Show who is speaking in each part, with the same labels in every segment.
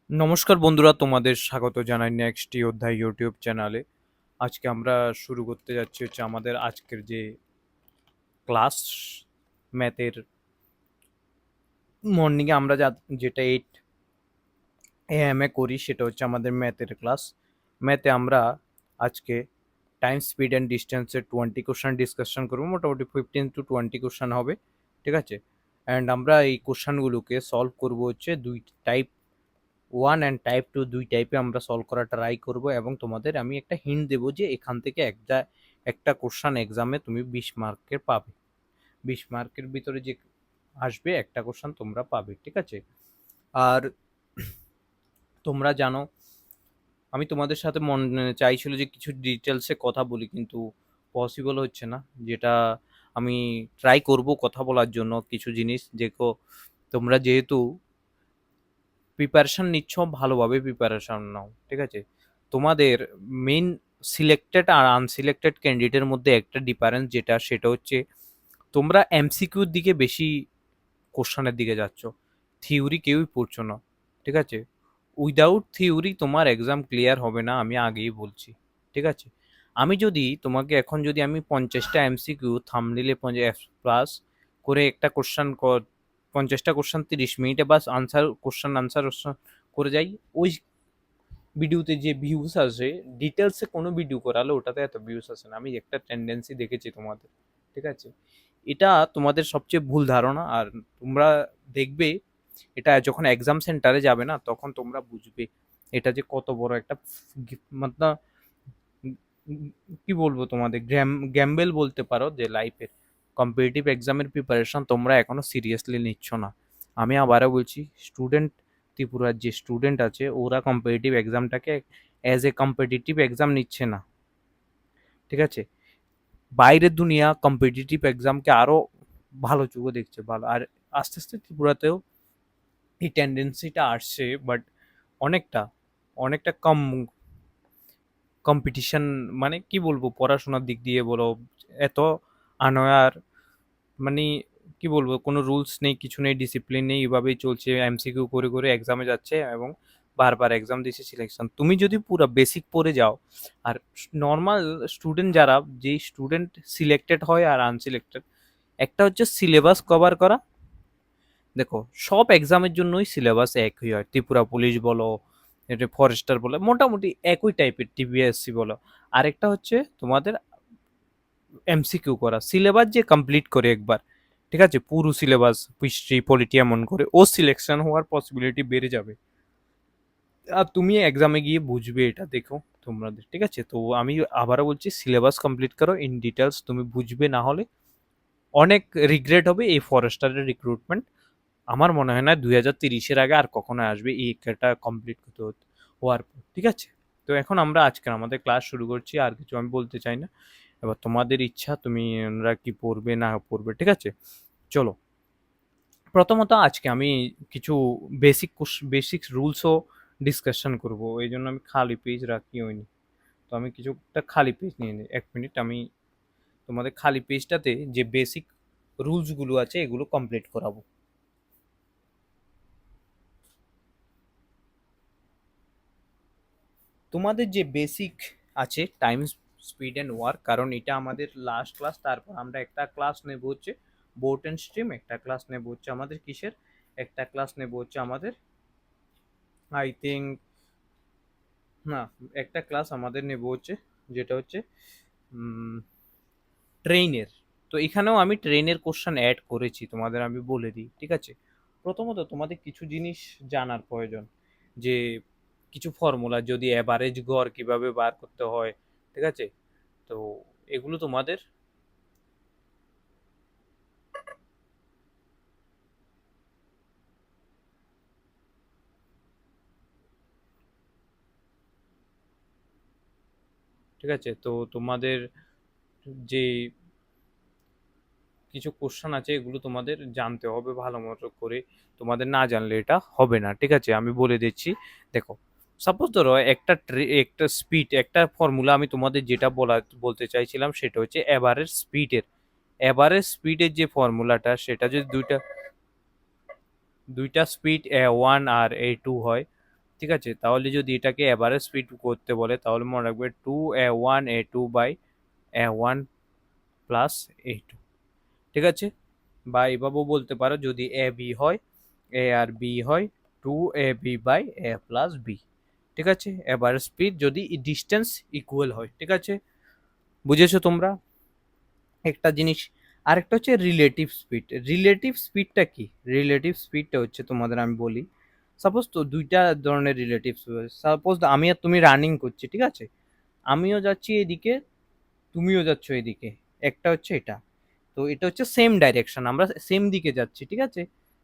Speaker 1: নমস্কার বন্ধুরা, তোমাদের স্বাগত জানাই নেক্সট অধ্যায় ইউটিউব চ্যানেলে। আজকে আমরা শুরু করতে যাচ্ছি হচ্ছে আমাদের আজকের যে ক্লাস ম্যাথের। মর্নিংয়ে আমরা যেটা 8 AM এ করি সেটা হচ্ছে আমাদের ম্যাথের ক্লাস। ম্যাথে আমরা আজকে টাইম স্পিড অ্যান্ড ডিস্টেন্সের 20 কোশ্চেন ডিসকাশন করবো, মোটামুটি 15 to 20 কোশ্চেন হবে, ঠিক আছে। অ্যান্ড আমরা এই কোশ্চেনগুলোকে সলভ করব হচ্ছে দুই টাইপ, 1 অ্যান্ড টাইপ 2, দুই টাইপে আমরা সলভ করার ট্রাই করব। এবং তোমাদের আমি একটা হিন্ট দেবো যে এখান থেকে একটা কোশ্চেন এক্সামে তুমি 20 মার্কের পাবে। 20 মার্কের ভিতরে যে আসবে একটা কোশ্চেন তোমরা পাবে, ঠিক আছে। আর তোমরা জানো আমি তোমাদের সাথে চাইছিল যে কিছু ডিটেলসে কথা বলি, কিন্তু পসিবল হচ্ছে না। যেটা আমি ট্রাই করব কথা বলার জন্য কিছু জিনিস তোমরা যেহেতু প্রিপারেশন নিচ্ছ, ভালোভাবে প্রিপারেশন নাও, ঠিক আছে। তোমাদের মেইন সিলেক্টেড আর আনসিলেক্টেড ক্যান্ডিডেটের মধ্যে একটা ডিফারেন্স সেটা হচ্ছে তোমরা এমসিকিউর দিকে বেশি কোশ্চেনের দিকে যাচ্ছ, থিওরি কেউই পড়ছো না, ঠিক আছে। উইদাউট থিওরি তোমার এক্সাম ক্লিয়ার হবে না, আমি আগেই বলছি, ঠিক আছে। তোমাকে এখন যদি আমি 50টা এমসিকিউ থাম্বনেইলে প্লাস করে একটা কোশ্চেন 50টা কোশ্চেন 30 মিনিটে বাস আনসার করে যাই, ওই ভিডিওতে যে ভিউজ আসে, ডিটেলসে কোনো ভিডিও করালে ওটাতে এত ভিউজ আসে না। আমি একটা টেন্ডেন্সি দেখেছি তোমাদের, ঠিক আছে। এটা তোমাদের সবচেয়ে ভুল ধারণা। আর তোমরা দেখবে এটা যখন এক্সাম সেন্টারে যাবে না, তখন তোমরা বুঝবে এটা যে কত বড় একটা মানে কি বলবো তোমাদের গ্যাম্বেল বলতে পারো, যে লাইফের কম্পিটিটিভ এক্সামের প্রিপারেশন তোমরা এখনো সিরিয়াসলি নিচ্ছ না। আমি আবারও বলছি, স্টুডেন্ট ত্রিপুরার যে স্টুডেন্ট আছে ওরা কম্পিটিটিভ এক্সামটাকে অ্যাজ এ কম্পিটিটিভ এক্সাম নিচ্ছে না, ঠিক আছে। বাইরের দুনিয়া কম্পিটিটিভ এক্সামকে আরো ভালো চোখে দেখছে, ভালো। আর আস্তে আস্তে ত্রিপুরাতেও এই টেন্ডেন্সিটা আসছে, বাট অনেকটা অনেকটা কম কম্পিটিশন, মানে কি বলবো, পড়াশোনার দিক দিয়ে বলো, এত আনয়ার, মানে কি বলবো, কোনো রুলস নেই, কিছু নেই, ডিসিপ্লিন নেই, এভাবেই চলছে, এমসিকিউ করে করে এক্সামে যাচ্ছে এবং বারবার এক্সাম দিচ্ছে সিলেকশন। তুমি যদি পুরো বেসিক পড়ে যাও, আর নর্মাল স্টুডেন্ট যারা, যেই স্টুডেন্ট সিলেক্টেড হয় আর আনসিলেক্টেড, একটা হচ্ছে সিলেবাস কভার করা। দেখো, সব এক্সামের জন্যই সিলেবাস একই হয়, ত্রিপুরা পুলিশ বলো, এটা ফরেস্টার বলো, মোটামুটি একই টাইপের, টিপিএসসি বলো। আরেকটা হচ্ছে তোমাদের এমসিকিউ করা, সিলেবাস যে কমপ্লিট করে একবার, ঠিক আছে, পুরো সিলেবাস হিস্ট্রি পলিটি এমন করে, ও সিলেকশন হওয়ার পসিবিলিটি বেড়ে যাবে। আর তুমি এক্সামে গিয়ে বুঝবে এটা, দেখো তোমাদের, ঠিক আছে। তো আমি আবারও বলছি, সিলেবাস কমপ্লিট করো ইন ডিটেলস, তুমি বুঝবে, না হলে অনেক রিগ্রেট হবে এই ফরেস্টারের রিক্রুটমেন্ট। আমার মনে হয় না 2030-এর আগে আর কখনো আসবে এই একটা কমপ্লিট হওয়ার পর, ঠিক আছে। তো এখন আমরা আজকে আমাদের ক্লাস শুরু করছি, আর কিছু আমি বলতে চাই না। এবার তোমাদের ইচ্ছা, তোমরা কি পড়বে না পড়বে, ঠিক আছে। চলো, প্রথমত আজকে আমি কিছু বেসিক রুলসও ডিসকাশন করব, এই জন্য আমি খালি পেজ রাখি হয়নি। তো আমি কিছুটা খালি পেজ নিয়ে নিই, 1 মিনিট। আমি তোমাদের খালি পেজটাতে যে বেসিক রুলসগুলো আছে এগুলো কমপ্লিট করাবো। তোমাদের যে বেসিক আছে টাইম স্পিড অ্যান্ড ওয়ার্ক, কারণ এটা আমাদের লাস্ট ক্লাস, তারপর আমরা একটা ক্লাস নেব হচ্ছে বোট অ্যান্ড স্ট্রিম, একটা ক্লাস নেব হচ্ছে আমাদের কিসের, একটা ক্লাস নেব হচ্ছে আমাদের, আই থিঙ্ক, না, একটা ক্লাস আমাদের নেব হচ্ছে যেটা হচ্ছে ট্রেনের। তো এখানেও আমি ট্রেনের কোশ্চেন অ্যাড করেছি, তোমাদের আমি বলে দিই, ঠিক আছে। প্রথমত তোমাদের কিছু জিনিস জানার প্রয়োজন, যে কিছু ফর্মুলা, যদি অ্যাভারেজ গড় কিভাবে বার করতে হয়, ঠিক আছে। তো এগুলো তোমাদের, ঠিক আছে। তো তোমাদের যে কিছু কোশ্চেন আছে এগুলো তোমাদের জানতে হবে ভালো মতো করে, তোমাদের না জানলে এটা হবে না, ঠিক আছে। আমি বলে দিচ্ছি, দেখো, সাপোজ ধরো একটা স্পিড, একটা ফর্মুলা আমি তোমাদের যেটা বলতে চাইছিলাম সেটা হচ্ছে এভারেজ স্পিডের যে ফর্মুলাটা, সেটা যদি দুইটা দুইটা স্পিড A1 আর A2 হয়, ঠিক আছে? তাহলে যদি এটাকে এভারেজ স্পিড করতে বলে তাহলে মনে রাখবে 2a1 প্লাস a2, ঠিক আছে? বা এভাবেও বলতে পারো যদি এ বি হয়, এ আর বি হয়, 2ab/a+b, ঠিক আছে? এভারেজ স্পিড যদি ডিস্টেন্স ইকুয়াল হয়, ঠিক আছে? বুঝেছো তোমরা একটা জিনিস? আরেকটা হচ্ছে রিলেটিভ স্পিড। রিলেটিভ স্পিডটা কি? রিলেটিভ স্পিডটা হচ্ছে তোমাদের আমি বলি, সাপোজ তো দুইটা ধরনের রিলেটিভ, সাপোজ আমি আর তুমি রানিং করছি, ঠিক আছে? আমিও যাচ্ছি এদিকে, তুমিও যাচ্ছ এদিকে, একটা হচ্ছে এটা, তো এটা হচ্ছে সেম ডাইরেকশন, আমরা সেম দিকে যাচ্ছি, ঠিক আছে?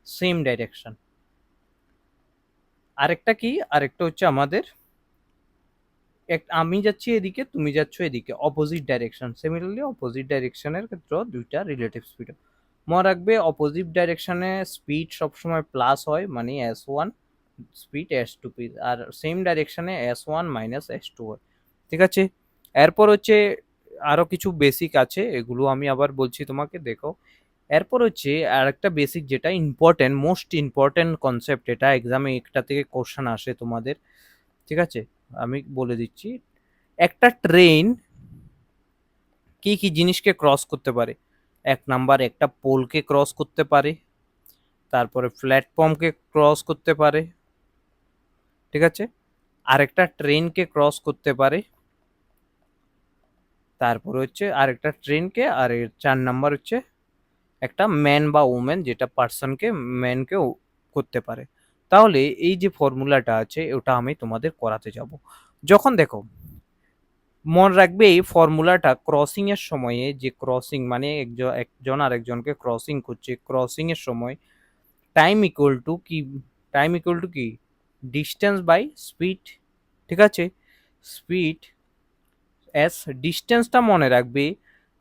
Speaker 1: Same direction. আরেকটা কি? আরেকটা হচ্ছে আমাদের আমি যাচ্ছি এদিকে, তুমি যাচ্ছ এদিকে, অপোজিট ডাইরেকশন। সিমিলারলি অপোজিট ডাইরেকশনের ক্ষেত্রেও দুইটা রিলেটিভ স্পিড। মনে রাখবে অপোজিট ডাইরেকশনে স্পিড সবসময় প্লাস হয়, মানে s1 স্পিড s2 স্পিড, আর সেম ডাইরেকশনে s1 মাইনাস s2 হয়, ঠিক আছে? এরপর হচ্ছে আরো কিছু বেসিক আছে, এগুলো আমি আবার বলছি তোমাকে, দেখো। এরপর হচ্ছে আরেকটা বেসিক যেটা ইম্পর্টেন্ট, মোস্ট ইম্পর্টেন্ট কনসেপ্ট, এটা এক্সামে একটা থেকে কোশ্চেন আসে তোমাদের, ঠিক আছে? আমি বলে দিচ্ছি, একটা ট্রেন কি কি জিনিসকে ক্রস করতে পারে? এক নাম্বার একটা পোলকে ক্রস করতে পারে, তারপরে প্ল্যাটফর্মকে ক্রস করতে পারে, ঠিক আছে? আরেকটা ট্রেনকে ক্রস করতে পারে, তারপরে হচ্ছে আরেকটা ট্রেনকে, আর 4 নাম্বার হচ্ছে একটা ম্যান বা ওমেন, যেটা পার্সনকে ম্যানকে করতে পারে। তাহলে এই যে ফর্মুলাটা আছে ওটা আমি তোমাদের করাতে যাব। যখন দেখো, মনে রাখবে এই ফর্মুলাটা ক্রসিং এর সময়ে, যে ক্রসিং মানে একজন আরেকজনকে ক্রসিং করছে, ক্রসিং এর সময় টাইম ইকুয়াল টু কি? টাইম ইকুয়াল টু কি? ডিস্টেন্স বাই স্পিড, ঠিক আছে? স্পিড এস ডিস্টেন্সটা মনে রাখবে।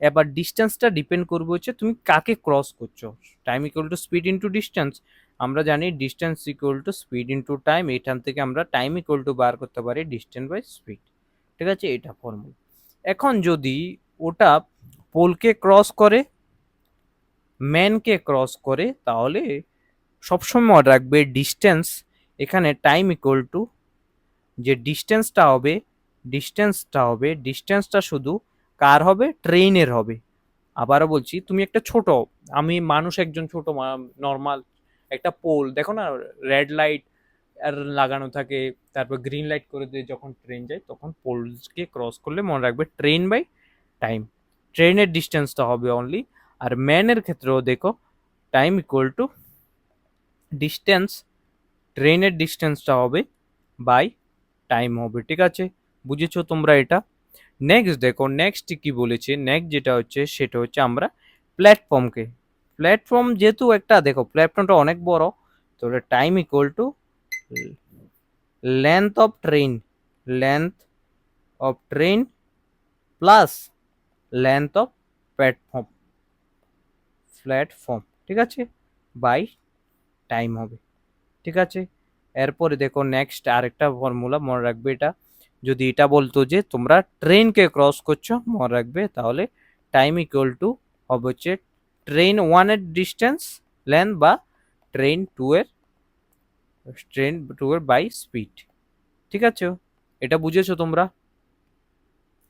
Speaker 1: এবার ডিস্টেন্সটা ডিপেন্ড করবে হচ্ছে তুমি কাকে ক্রস করছো। Time equal two speed into distance, আমরা জানি distance equal to speed into time, এখান থেকে আমরা টাইম ইকুয়াল টু বার করতে পারি ডিস্টেন্স বাই স্পিড, ঠিক আছে? এটা ফর্মুলা। এখন যদি ওটা পোলকে ক্রস করে, ম্যানকে ক্রস করে, তাহলে সবসময় মনে রাখবে ডিস্টেন্স, এখানে টাইম ইকুয়াল টু যে ডিস্টেন্সটা শুধু কার হবে? ট্রেনের হবে। আবারও বলছি, তুমি একটা ছোট, আমি মানুষ একজন ছোট নর্মাল একটা পোল দেখো না, রেড লাইট আর লাগানো থাকে, তারপর গ্রিন লাইট করে দিয়ে যখন ট্রেন যায় তখন পোলকে ক্রস করলে মনে রাখবে ট্রেন বাই টাইম, ট্রেনের ডিস্টেন্সটা হবে অনলি। আর ম্যানের ক্ষেত্রেও দেখো টাইম ইকুয়াল টু ডিস্টেন্স, ট্রেনের ডিস্টেন্সটা হবে বাই টাইম হবে, ঠিক আছে? বুঝেছো তোমরা এটা? নেক্সট দেখো, নেক্সট কি বলেছে, নেক্সট যেটা হচ্ছে সেটা হচ্ছে আমরা প্ল্যাটফর্মকে, প্ল্যাটফর্ম যেহেতু একটা, দেখো প্ল্যাটফর্মটা অনেক বড়, তো time equal to length of train, length of train plus length of platform, platform, ঠিক আছে? বাই টাইম হবে, ঠিক আছে? এরপরে দেখো নেক্সট আরেকটা ফর্মুলা মনে রাখবে, এটা যদি এটা বলতো যে তোমরা ট্রেনকে ক্রস করছো, মনে রাখবে তাহলে টাইম ইকুয়াল টু হবে হচ্ছে ট্রেন 1 এর ডিস্টেন্স লেন্থ বা ট্রেন 2 এর, বাই স্পিড, ঠিক আছে? এটা বুঝেছো তোমরা?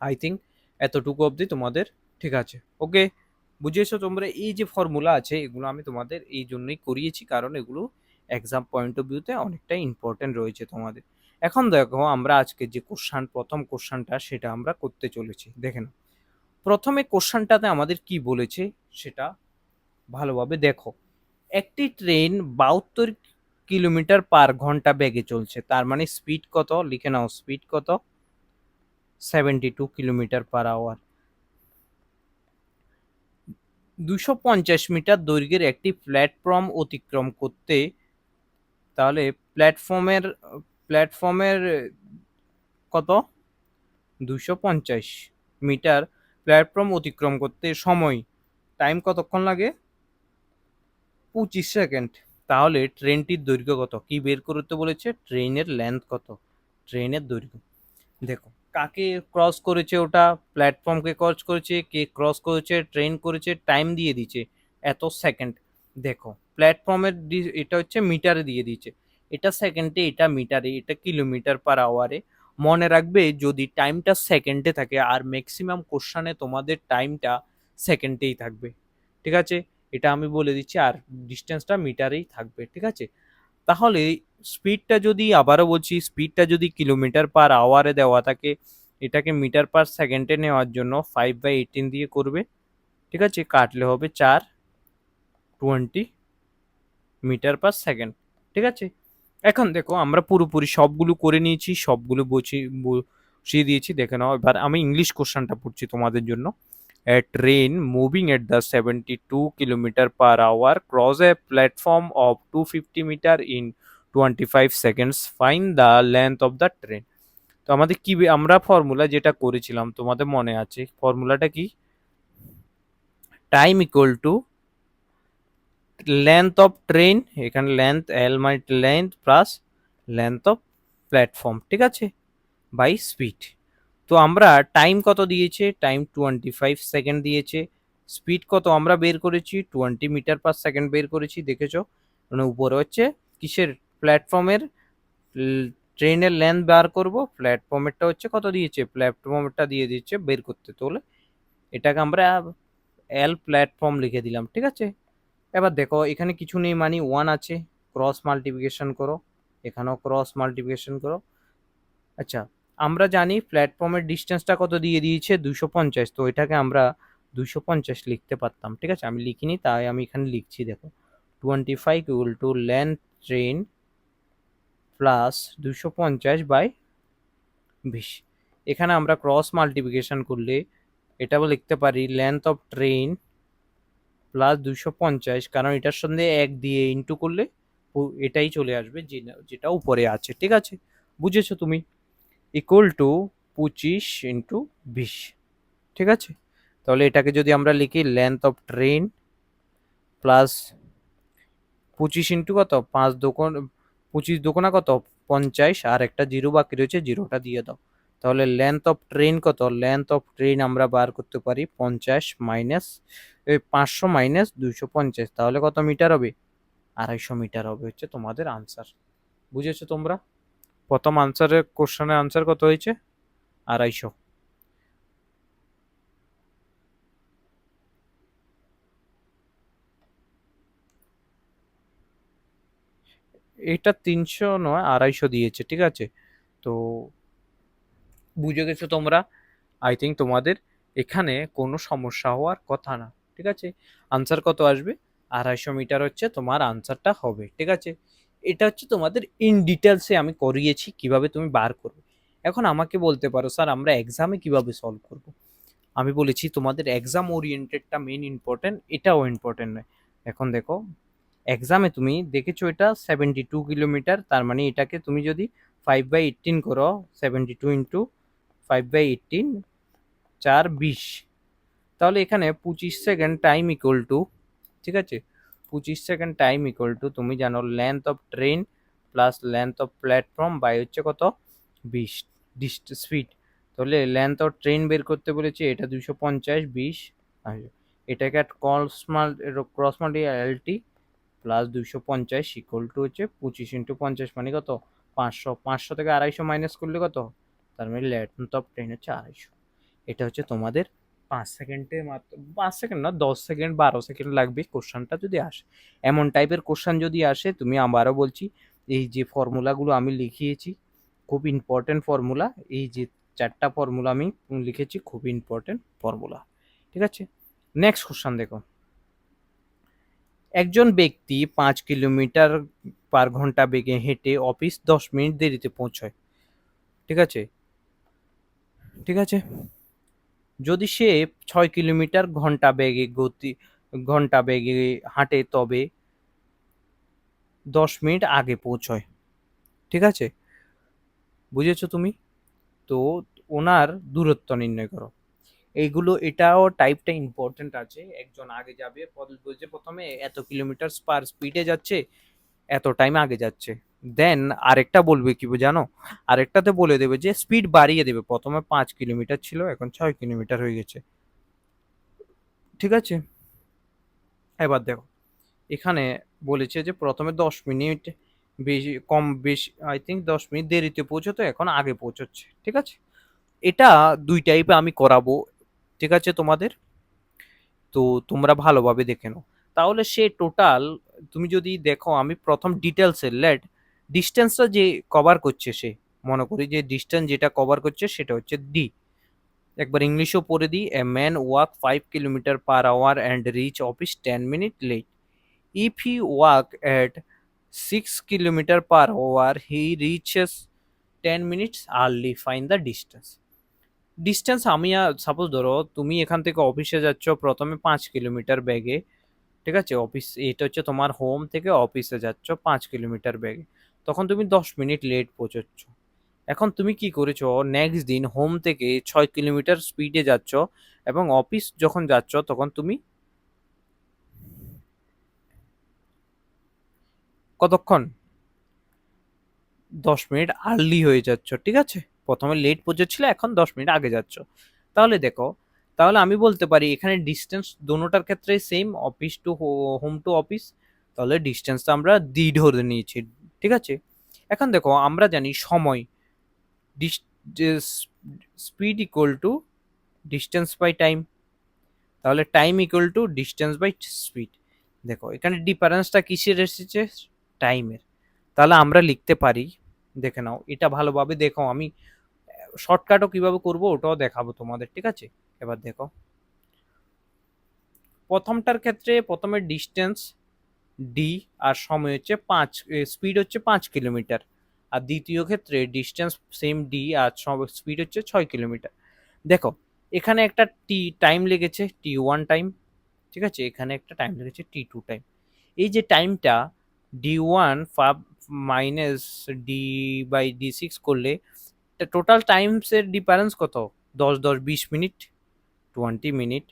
Speaker 1: আই থিঙ্ক এতটুকু অবধি তোমাদের ঠিক আছে। ওকে, বুঝেছো তোমরা? এই যে ফর্মুলা আছে এগুলো আমি তোমাদের এই জন্যই করিয়েছি, কারণ এগুলো এক্সাম পয়েন্ট অফ ভিউতে অনেকটাই ইম্পর্টেন্ট রয়েছে তোমাদের। এখন দেখো আমরা আজকে যে প্রথম কোশ্চানটা সেটা আমরা করতে চলেছি, দেখে নাও। প্রথমে কোশ্চানটাতে আমাদের কি বলেছে সেটা ভালোভাবে দেখো। একটি ট্রেন 72 কিলোমিটার/ঘন্টা বেগে চলছে, তার মানে স্পিড কত? লিখে নাও, স্পিড কত? 72 কিলোমিটার/আওয়ার। 250 মিটার দৈর্ঘ্যের একটি প্ল্যাটফর্ম অতিক্রম করতে, তাহলে প্ল্যাটফর্মের কত? 250 মিটার প্ল্যাটফর্ম অতিক্রম করতে সময়, টাইম কতক্ষণ লাগে? 25 সেকেন্ড। তাহলে ট্রেনটির দৈর্ঘ্য কত? কি বের করতে বলেছে? ট্রেনের লেন্থ কত? ট্রেনের দৈর্ঘ্য। দেখো কাকে ক্রস করেছে, ওটা প্ল্যাটফর্মকে ক্রস করেছে, কে ক্রস করেছে? ট্রেন করেছে, টাইম দিয়ে দিচ্ছে এত সেকেন্ড। দেখো প্ল্যাটফর্মের এটা হচ্ছে মিটারে দিয়ে দিচ্ছে, এটা সেকেন্ডে, এটা মিটারে, এটা কিলোমিটার পার আওয়ারে। মনে রাখবে যদি টাইমটা সেকেন্ডে থাকে, আর ম্যাক্সিমাম কোশ্চানে তোমাদের টাইমটা সেকেন্ডেই থাকবে, ঠিক আছে? এটা আমি বলে দিচ্ছি, আর ডিস্টেন্সটা মিটারেই থাকবে, ঠিক আছে? তাহলে স্পিডটা যদি, আবারও বলছি, স্পিডটা যদি কিলোমিটার পার আওয়ারে দেওয়া থাকে, এটাকে মিটার পার সেকেন্ডে নেওয়ার জন্য 5/18 দিয়ে করবে, ঠিক আছে? কাটলে হবে 420 মিটার পার সেকেন্ড, ঠিক আছে? এখন দেখো আমরা পুরোপুরি সবগুলো করে নিয়েছি, সবগুলো বসিয়ে দিয়েছি, দেখে নাও। এবার আমি ইংলিশ কোশ্চেনটা পড়ছি তোমাদের জন্য। A train moving at the 72 kilometer per hour cross a platform of 250 meter in 25 seconds. Find the length of the train. তো আমাদের কি, আমরা ফর্মুলা যেটা করেছিলাম তোমাদের মনে আছে, ফর্মুলাটা কি? Time equal to length of train, এখানে length L might length plus length of platform, ঠিক আছে, বাই স্পিড। তো আমরা টাইম কত দিয়েছে? টাইম 25 সেকেন্ড দিয়েছে। স্পিড কত আমরা বের করেছি? 20 মিটার পার সেকেন্ড বের করেছি, দেখেছো? মানে উপরে হচ্ছে কিসের, প্ল্যাটফর্মের ট্রেনের লেন্থ বার করব, প্ল্যাটফর্মেরটা হচ্ছে কত দিয়েছে, প্ল্যাটফর্মেরটা দিয়ে দিচ্ছে বের করতে। তাহলে এটাকে আমরা এল প্ল্যাটফর্ম লিখে দিলাম, ঠিক আছে? এবার দেখো এখানে কিছু নেই, মানে 1 আছে, ক্রস মাল্টিপ্লিকেশন করো, এখানেও ক্রস মাল্টিপ্লিকেশন করো। আচ্ছা, আমরা জানি প্ল্যাটফর্মের ডিস্টেন্সটা কত দিয়ে দিয়েছে, 250। তো এটাকে আমরা 250 লিখতে পারতাম, ঠিক আছে? আমি লিখিনি, তাই আমি এখানে লিখছি, দেখো 25 equal to length train plus 250/20। এখানে আমরা ক্রস মাল্টিপ্লিকেশন করলে এটাও লিখতে পারি লেন্থ অফ ট্রেন প্লাস 250, কারণ এটার সঙ্গে 1 দিয়ে ইন্টু করলে এটাই চলে আসবে, যেটা উপরে আছে, ঠিক আছে? বুঝেছো তুমি? ইকুয়াল টু 25 × 20, ঠিক আছে? তাহলে এটাকে যদি আমরা লিখি লেন্থ অফ ট্রেন প্লাস 25 কত, 5 25 কত, 50, আর একটা জিরো বাকি রয়েছে, জিরোটা দিয়ে দাও। তাহলে লেন্থ অফ ট্রেন কত? লেন্থ অফ ট্রেন আমরা বার করতে পারি 50 মাইনাস 500 মাইনাস 250, তাহলে কত মিটার হবে? 250 মিটার হবে, হচ্ছে তোমাদের আনসার। বুঝেছো তোমরা? প্রথম আনসারের কোশ্চেনের আনসার কত হয়েছে? 250। এটা 300 নয়, 250 দিয়েছে, ঠিক আছে? তো বুঝে গেছো তোমরা? আই থিঙ্ক তোমাদের এখানে কোনো সমস্যা হওয়ার কথা না, ঠিক আছে? আনসার কত আসবে? 250 মিটার হচ্ছে তোমার আনসারটা হবে, ঠিক আছে? এটা হচ্ছে তোমাদের ইন ডিটেলসে আমি করিয়েছি কিভাবে তুমি বার করবে। এখন আমাকে বলতে পারো স্যার আমরা এক্সামে কিভাবে সলভ করব। আমি বলেছি তোমাদের এক্সাম ওরিয়েন্টেডটা মেন ইম্পর্টেন্ট, এটাও ইম্পর্টেন্ট নয়। এখন দেখো এক্সামে তুমি দেখেছো এটা 72 কিলোমিটার, তার মানে এটাকে তুমি যদি 5/18 করো, 72 ইন্টু 5/18, 4 20, তাহলে এখানে 25 সেকেন্ড টাইম ইকুয়াল টু, ঠিক আছে, 25 সেকেন্ড টাইম ইকুয়াল টু, তুমি জানো length of train plus length of platform by হচ্ছে কত, 20 স্পিড। তাহলে লেন্থ অফ ট্রেন বের করতে বলেছি, এটা 250, 20 আসবে। এটাকে cross multi LT plus 250 equal to হচ্ছে 25 × 50, মানে কত, 500। 500 থেকে 250 মাইনাস করলে কত, তার মানে লেন্থ অফ ট্রেন হচ্ছে 250। এটা হচ্ছে তোমাদের 5 সেকেন্ডে, মাত্র 5 সেকেন্ড না, 10 সেকেন্ড 12 সেকেন্ড লাগবে কোশ্চানটা যদি আসে। এমন টাইপের কোশ্চান যদি আসে, তুমি আবারও বলছি, এই যে ফর্মুলাগুলো আমি লিখিয়েছি খুব ইম্পর্টেন্ট ফর্মুলা, এই যে 4টা ফর্মুলা আমি লিখেছি খুব ইম্পর্টেন্ট ফর্মুলা, ঠিক আছে? নেক্সট কোশ্চান দেখো। একজন ব্যক্তি 5 কিলোমিটার/ঘন্টা বেগে হেঁটে অফিস 10 মিনিট দেরিতে পৌঁছয়, ঠিক আছে? ঠিক আছে, যদি সে 6 কিলোমিটার/ঘন্টা বেগে হাঁটে তবে 10 মিনিট আগে পৌঁছয়, ঠিক আছে? বুঝেছো তুমি? তো ওনার দূরত্ব নির্ণয় করো। এইগুলো, এটাও টাইপটা ইম্পর্টেন্ট আছে। একজন আগে যাবে, বলছে প্রথমে এত কিলোমিটার পার স্পিডে যাচ্ছে, এত টাইম আগে যাচ্ছে। দেন আরেকটা বলবে কি জানো, আরেকটাতে বলে দেবে যে স্পিড বাড়িয়ে দেবে, প্রথমে 5 কিলোমিটার ছিল এখন 6 কিলোমিটার হয়ে গেছে, ঠিক আছে? এবার দেখো এখানে বলেছে যে প্রথমে 10 মিনিট বেশি কম বেশি আই থিঙ্ক 10 মিনিট দেরিতে পৌঁছতো, এখন আগে পৌঁছচ্ছে। ঠিক আছে, এটা দুই টাইপে আমি করাবো। ঠিক আছে তোমাদের, তো তোমরা ভালোভাবে দেখে নাও। তাহলে সে টোটাল, তুমি যদি দেখো, আমি প্রথম ডিটেলসে লেট ডিস্টেন্সটা যে কভার করছে, সে মনে করি যে ডিস্টেন্স যেটা কভার করছে সেটা হচ্ছে ডি। একবার ইংলিশও পড়ে দিই, a man walk 5 kilometre per hour and reach office 10 minute late. If he walk at 6 kilometre per hour he reaches 10 minutes early, find the distance. Distance আমি সাপোজ ধরো তুমি এখান থেকে অফিসে যাচ্ছ প্রথমে 5 কিলোমিটার ব্যাগে। ঠিক আছে, অফিস এটা হচ্ছে তোমার হোম থেকে অফিসে যাচ্ছ 5 কিলোমিটার ব্যাগে, তখন তুমি 10 মিনিট লেট পৌঁছচ্ছ। এখন তুমি কি করেছো, নেক্সট দিন হোম থেকে 6 কিলোমিটার স্পিডে যাচ্ছ, এবং অফিস যখন যাচ্ছ তখন তুমি কতক্ষণ, 10 মিনিট আর্লি হয়ে যাচ্ছ। ঠিক আছে, প্রথমে লেট পৌঁছেছিলে, এখন 10 মিনিট আগে যাচ্ছ। তাহলে দেখো, তাহলে আমি বলতে পারি এখানে ডিস্টেন্স দোনোটার ক্ষেত্রে same, office to home to office. তাহলে ডিস্টেন্সটা আমরা ডি ধরে নিয়েছি। ঠিক আছে, এখন দেখো আমরা জানি সময়, speed equal to distance by time. তাহলে time equal to distance by speed. দেখো এখানে ডিফারেন্সটা কিসের এসেছে, টাইমের। তাহলে আমরা লিখতে পারি, দেখে নাও এটা ভালোভাবে দেখো, আমি শর্টকাটও কিভাবে করব ওটাও দেখাবো তোমাদের। ঠিক আছে, এবার দেখো, প্রথমটার ক্ষেত্রে প্রথমে ডিস্টেন্স ডি আর সময় হচ্ছে 5, স্পিড হচ্ছে 5 কিলোমিটার। আর দ্বিতীয় ক্ষেত্রে ডিস্টেন্স সেম ডি আর স্পিড হচ্ছে 6 কিলোমিটার। দেখো এখানে একটা টাইম লেগেছে T1 টাইম। ঠিক আছে, এখানে একটা টাইম লেগেছে T2 টাইম। এই যে টাইমটা D1 মাইনাস D/D6 করলে টোটাল টাইমসের ডিফারেন্স কত, 10 10 20 মিনিট, 20 মিনিট।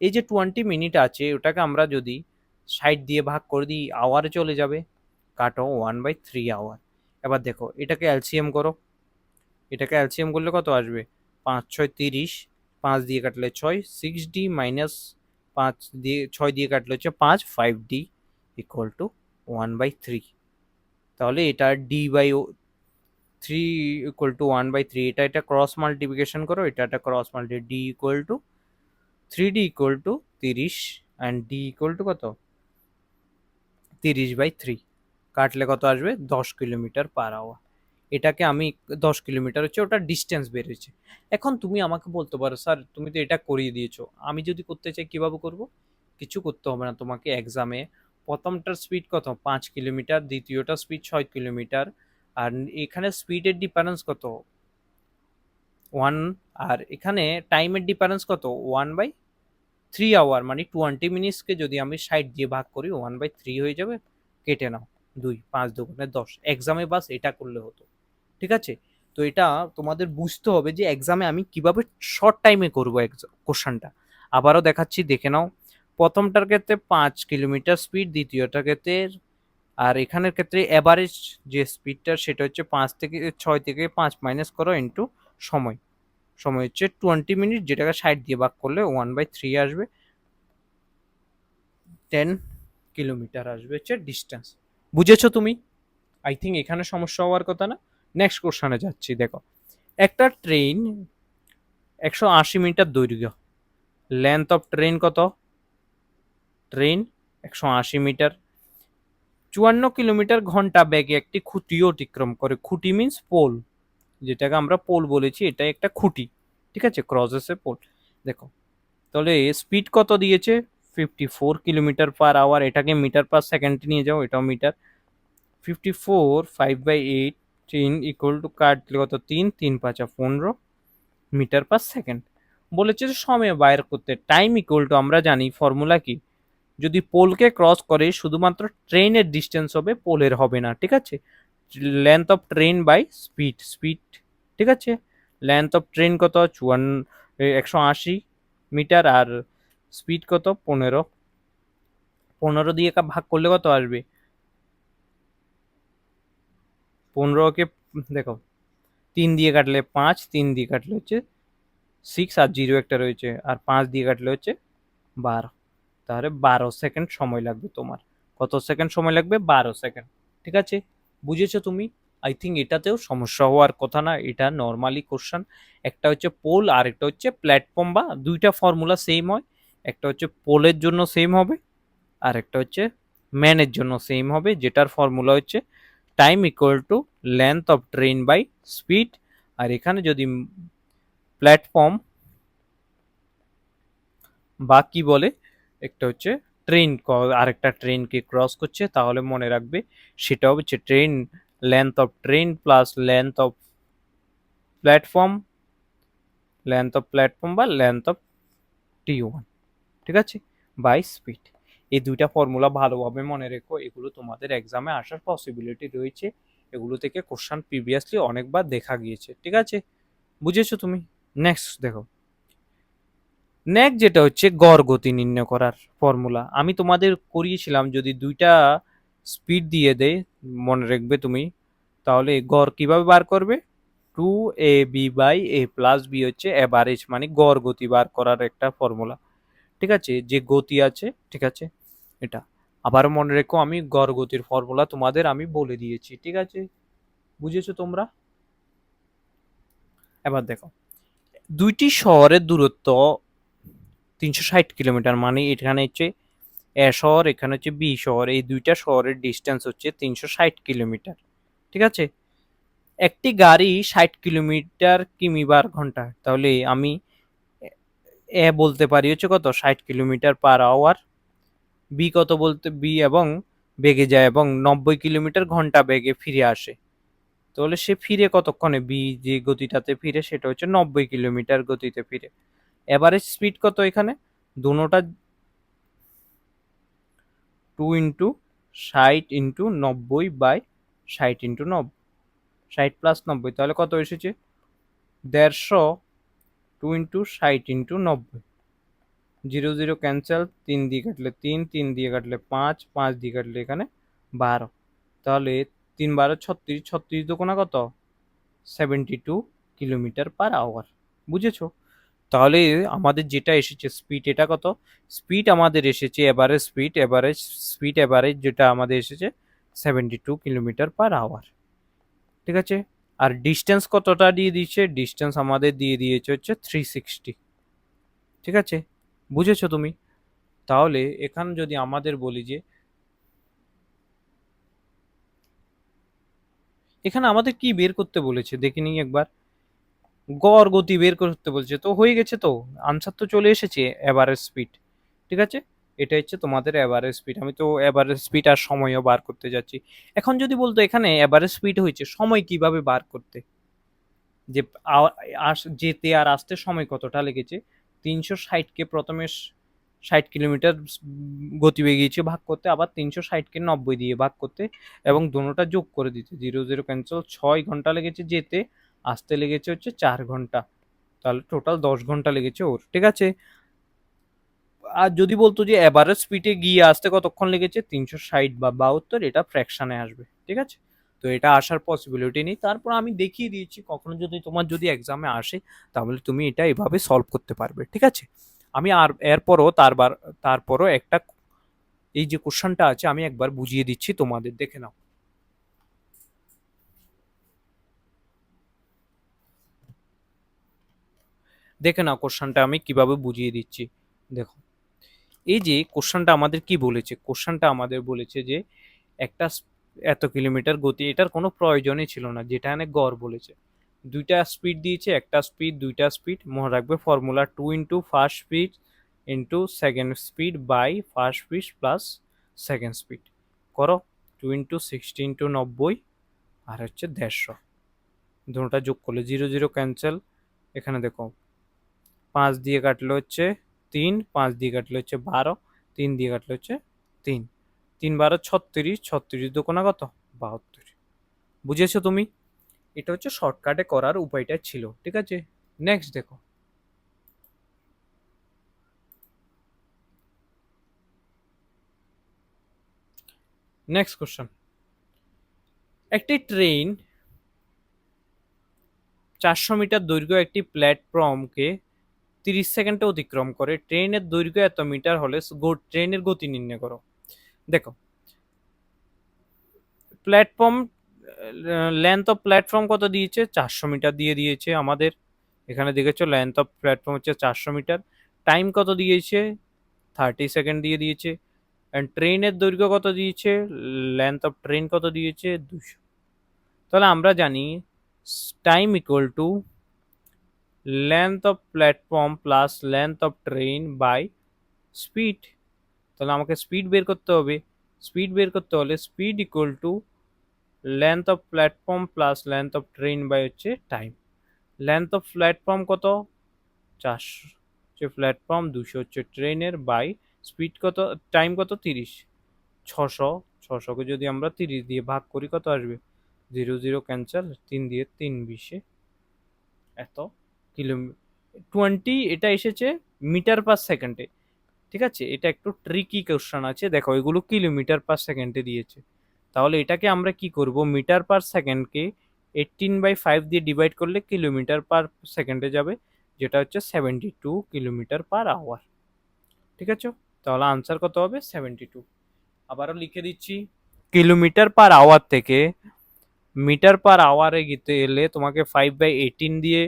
Speaker 1: এই যে 20 মিনিট আছে ওটাকে আমরা যদি 60 দিয়ে ভাগ করে দিই আওয়ারে চলে যাবে, কাটো 1/3 আওয়ার। এবার দেখো এটাকে এলসিএম করো, এটাকে এলসিএম করলে কত আসবে, 5 6 30, 5 দিয়ে কাটলে 6, 6D মাইনাস 5 দিয়ে 6 দিয়ে কাটলে হচ্ছে 5, 5D ইকুয়াল টু 1/3। তাহলে এটা D/3 ইকুয়াল টু 1/3, এটা ক্রস মাল্টিপ্লিকেশন করো, এটা cross multi, D equal to 3D equal to 30, and D equal to কত, 30/3। কাটলে কত আসবে, 10 কিলোমিটার পার আওয়ার। এটাকে আমি 10 কিলোমিটার হচ্ছে ওটা ডিস্টেন্স বেড়েছে। এখন তুমি আমাকে বলতে পারো স্যার তুমি তো এটা করিয়ে দিয়েছো, আমি যদি করতে চাই কিভাবে করব। কিছু করতে হবে না তোমাকে, এক্সামে প্রথমটার স্পিড কত 5 কিলোমিটার, দ্বিতীয়টা স্পিড 6 কিলোমিটার, আর এখানে স্পিডের ডিফারেন্স কত 1, আর এখানে টাইমের ডিফারেন্স কত 1/3 আওয়ার, মানে 20 মিনিটসকে যদি আমি 60 দিয়ে ভাগ করি 1/3 হয়ে যাবে। কেটে নাও 2, 5 দুগুণে 10। এক্সামে বাস এটা করলে হতো। ঠিক আছে, তো এটা তোমাদের বুঝতে হবে যে এক্সামে আমি কিভাবে শর্ট টাইমে করবো কোশ্চেনটা। আবারও দেখাচ্ছি, দেখে নাও। প্রথমটার ক্ষেত্রে 5 কিলোমিটার স্পিড, দ্বিতীয়টার ক্ষেত্রে, আর এখানের ক্ষেত্রে অ্যাভারেজ যে স্পিডটা সেটা হচ্ছে 6 থেকে 5 মাইনাস করো ইন্টু সময়। সময় হচ্ছে 20 মিনিট, যেটাকে 60 দিয়ে ভাগ করলে 1/3 আসবে, 10 কিলোমিটার আসবে হচ্ছে ডিস্টেন্স। বুঝেছো তুমি? আই থিঙ্ক এখানে সমস্যা হওয়ার কথা না। নেক্সট কোশ্চেনে যাচ্ছি, দেখো একটা ট্রেন 180 মিটার দৈর্ঘ্য, লেন্থ অফ ট্রেন কত, ট্রেন 180 মিটার, 54 কিলোমিটার ঘন্টা বেগে একটি খুঁটি অতিক্রম করে। খুঁটি মিন্স পোল, যেটাকে আমরা পোল বলেছি, এটা একটা খুঁটি। ঠিক আছে, ক্রসেস এ পোল। দেখো তাহলে স্পিড কত দিয়েছে, 54 কিলোমিটার পার আওয়ার। এটাকে মিটার পার সেকেন্ডে নিয়ে যাও, এটাও মিটার। 54, 5/18 ইকুয়াল টু কাটলে কত, 3, 3 × 5 = 15 মিটার পার সেকেন্ড। বলেছে যে সময় বাইর করতে, টাইম ইকুয়াল টু, আমরা জানি ফর্মুলা কি, যদি পোলকে ক্রস করে শুধুমাত্র ট্রেনের ডিস্টেন্স হবে, পোলের হবে না। ঠিক আছে, length of train by speed, speed. ঠিক আছে, লেন্থ অফ ট্রেন কত 180 মিটার, আর স্পিড কত 15। 15 দিয়ে ভাগ করলে কত আসবে, 15কে দেখো 3 দিয়ে কাটলে 5, 3 দিয়ে কাটলে হচ্ছে 6, আর 0 একটা রয়েছে, আর 5 দিয়ে কাটলে হচ্ছে 12। তাহলে 12 সেকেন্ড সময় লাগবে তোমার। কত সেকেন্ড সময় লাগবে, 12 সেকেন্ড। ঠিক আছে, বুঝেছো তুমি? আই থিঙ্ক এটাতেও সমস্যা হওয়ার কথা না, এটা নর্মালি কোশ্চেন। একটা হচ্ছে পোল আর একটা হচ্ছে প্ল্যাটফর্ম, বা দুইটা ফর্মুলা সেম হয়। একটা হচ্ছে পোলের জন্য সেম হবে, আর একটা হচ্ছে ম্যানের জন্য সেম হবে, যেটার ফর্মুলা হচ্ছে time equal to length of train by speed. আর এখানে যদি প্ল্যাটফর্ম বা কি বলে, একটা হচ্ছে ট্রেন আরেকটা ট্রেনকে ক্রস করছে, তাহলে মনে রাখবে সেটা হচ্ছে train length of train plus platform length of platform বা লেন্থ অফ T1, ঠিক আছে, বাই স্পিড। এই দুইটা ফর্মুলা ভালোভাবে মনে রেখো, এগুলো তোমাদের এক্সামে আসার পসিবিলিটি রয়েছে। এগুলো থেকে কোশ্চান প্রিভিয়াসলি অনেকবার দেখা গিয়েছে, ঠিক আছে, বুঝেছো তুমি? নেক্সট দেখো, নেক্সট যেটা হচ্ছে গড় গতি নির্ণয় করার ফর্মুলা। আমি তোমাদের করিয়েছিলাম, যদি দুইটা স্পিড দিয়ে দেয়, মনে রাখবে তুমি, তাহলে গড় কিভাবে বার করবে? 2ab/a+b হচ্ছে অ্যাভারেজ, মানে গড় গতি বার করার একটা ফর্মুলা, ঠিক আছে, যে গতি আছে, ঠিক আছে, এটা আবার মনে রেখো, আমি গড় গতির ফর্মুলা তোমাদের আমি বলে দিয়েছি, ঠিক আছে, বুঝেছো তোমরা? এবার দেখো, দুইটি শহরের দূরত্ব 360 কিলোমিটার, মানে এখানে হচ্ছে এ শহর, এখানে হচ্ছে বি শহর, এই দুইটা শহরের ডিস্টেন্স হচ্ছে 360 কিলোমিটার, ঠিক আছে। একটি গাড়ি 60 কিলোমিটার কিমি/ঘন্টা তাহলে আমি বলতে পারি হচ্ছে কত, 60 কিলোমিটার/আওয়ার। বি কত বলতে, বি এবং বেগে যায় এবং 90 কিলোমিটার/ঘন্টা বেগে ফিরে আসে, তাহলে সে ফিরে কতক্ষণে, বি যে গতিটাতে ফিরে সেটা হচ্ছে 90 কিলোমিটার গতিতে ফিরে। এভারেজ স্পিড কত এখানে, দুটোটা 2 × 60 × 90/60 × 90, 60 + 90, তাহলে কত এসেছে, 150। 2 × 60 × 90, 0 0 ক্যান্সেল, 3 দিয়ে কাটলে 3, 3 দিয়ে কাটলে 5, 5 দিয়ে কাটলে এখানে 12, তাহলে 3 × 12 = 36, 36 দুগুণা কত, 72 কিলোমিটার/আওয়ার, বুঝেছো? তাহলে আমাদের যেটা এসেছে স্পিড, এটা কত, স্পিড আমাদের এসেছে এভারেজ যেটা আমাদের এসেছে 72 কিলোমিটার/আওয়ার, ঠিক আছে। আর ডিস্টেন্স কতটা দিয়ে দিচ্ছে, ডিস্টেন্স আমাদের দিয়ে দিয়েছে হচ্ছে 360, ঠিক আছে, বুঝেছো তুমি? তাহলে এখানে যদি আমাদের বলি যে, এখানে আমাদের কি বের করতে বলেছে দেখে নিই একবার। গড় গতি বের করতে বলছে, তো হয়ে গেছে, তো আনসার তো চলে এসেছে, এভারেজ স্পিড, ঠিক আছে। এটা হচ্ছে তোমাদের এভারেজ স্পিড, আমি তো এভারেজ স্পিড আর সময়ও বার করতে যাচ্ছি। এখন যদি বলতো এখানে এভারেজ স্পিড হয়েছে, সময় কিভাবে বার করতে, যে যেতে আর আসতে সময় কতটা লেগেছে, 360-কে প্রথমে 60 কিলোমিটার গতিবেগে ভাগ করতে, আবার 360-কে 90 দিয়ে ভাগ করতে, এবং দুটোটা যোগ করে দিতে, 0 0 ক্যান্সেল, 6 ঘন্টা লেগেছে যেতে, আসতে লেগেছে হচ্ছে 4 ঘন্টা, তাহলে টোটাল 10 ঘন্টা লেগেছে ওর, ঠিক আছে। আর যদি বলতো যে এভারেজ স্পিডে গিয়ে আসতে কতক্ষণ লেগেছে, 360 বা 72, এটা ফ্র্যাকশনে আসবে, ঠিক আছে। তো এটা আসার পসিবিলিটি নেই, তারপর আমি দেখিয়ে দিয়েছি, কখনো যদি তোমার যদি এক্সামে আসে, তাহলে তুমি এটা এভাবে সলভ করতে পারবে, ঠিক আছে। আমি আর এরপরও তারপরও একটা, এই যে কোশ্চেনটা আছে আমি একবার বুঝিয়ে দিচ্ছি তোমাদের, দেখে নাও, দেখে নাও কোশ্চেনটা আমি কিভাবে বুঝিয়ে দিচ্ছি। দেখো, এই যে কোশ্চেনটা আমাদের কি বলেছে, কোশ্চেনটা আমাদের বলেছে যে একটা এত কিলোমিটার গতি, এটার কোনো প্রয়োজনই ছিল না, যেটা এখানে গড় বলেছে। দুইটা স্পিড দিয়েছে, একটা স্পিড, দুইটা স্পিড, মনে রাখবে formula 2 × first speed into second speed by first speed plus second speed, করো 2 × 60 × 90, আর হচ্ছে 150, দুটোটা যোগ করলে 0 0 ক্যান্সেল, এখানে দেখো 5 দিয়ে কাটলে হচ্ছে 3, 5 দিয়ে কাটলে হচ্ছে 12, 3 দিয়ে কাটলে হচ্ছে 3, 3 × 12 = 36, 36 দুগুণা কত, 72, বুঝেছো তুমি? এটা হচ্ছে শর্টকাটে করার উপায়টা ছিল, ঠিক আছে। নেক্সট দেখো, নেক্সট কোশ্চেন, একটি ট্রেন 400 মিটার দৈর্ঘ্য একটি প্ল্যাটফর্মকে 30 সেকেন্ডে অতিক্রম করে, ট্রেনের দৈর্ঘ্য এত মিটার হলে ট্রেনের গতি নির্ণয় করো। দেখো, প্ল্যাটফর্ম লেন্থ অফ প্ল্যাটফর্ম কত দিয়েছে? 400 মিটার দিয়ে দিয়েছে আমাদের। এখানে দেখেছো লেন্থ অফ প্ল্যাটফর্ম হচ্ছে 400 মিটার। টাইম কত দিয়েছে? 30 সেকেন্ড দিয়ে দিয়েছে। অ্যান্ড ট্রেনের দৈর্ঘ্য কত দিয়েছে? লেন্থ অফ ট্রেন কত দিয়েছে? 200। তাহলে আমরা জানি time equal to length of platform plus length of train by speed. তাহলে আমাকে স্পিড বের করতে হবে। স্পিড বের করতে হলে speed equal to length of platform plus length of train by হচ্ছে টাইম। লেন্থ অফ প্ল্যাটফর্ম কত? 400 হচ্ছে প্ল্যাটফর্ম, 200 হচ্ছে ট্রেনের, বাই স্পিড কত, টাইম কত? 30। 600, 600কে যদি আমরা 30 দিয়ে ভাগ করি কত আসবে? 0 0 ক্যান্সেল, 3 দিয়ে 3 20 এত কিলোমিটার 20। এটা এসেছে মিটার পার সেকেন্ডে। ঠিক আছে, এটা একটু ট্রিকি কোশ্চেন আছে, দেখো এগুলো কিলোমিটার পার সেকেন্ডে দিয়েছে। তাহলে এটাকে আমরা কি করব, মিটার পার সেকেন্ডকে 18/5 দিয়ে ডিভাইড করলে কিলোমিটার পার সেকেন্ডে যাবে, যেটা হচ্ছে 72 কিলোমিটার পার আওয়ার। ঠিক আছে, তাহলে আনসার কত হবে? 72। আবারও লিখে দিচ্ছি, কিলোমিটার পার আওয়ার থেকে মিটার পার আওয়ারে গিতে এলে তোমাকে 5/18 দিয়ে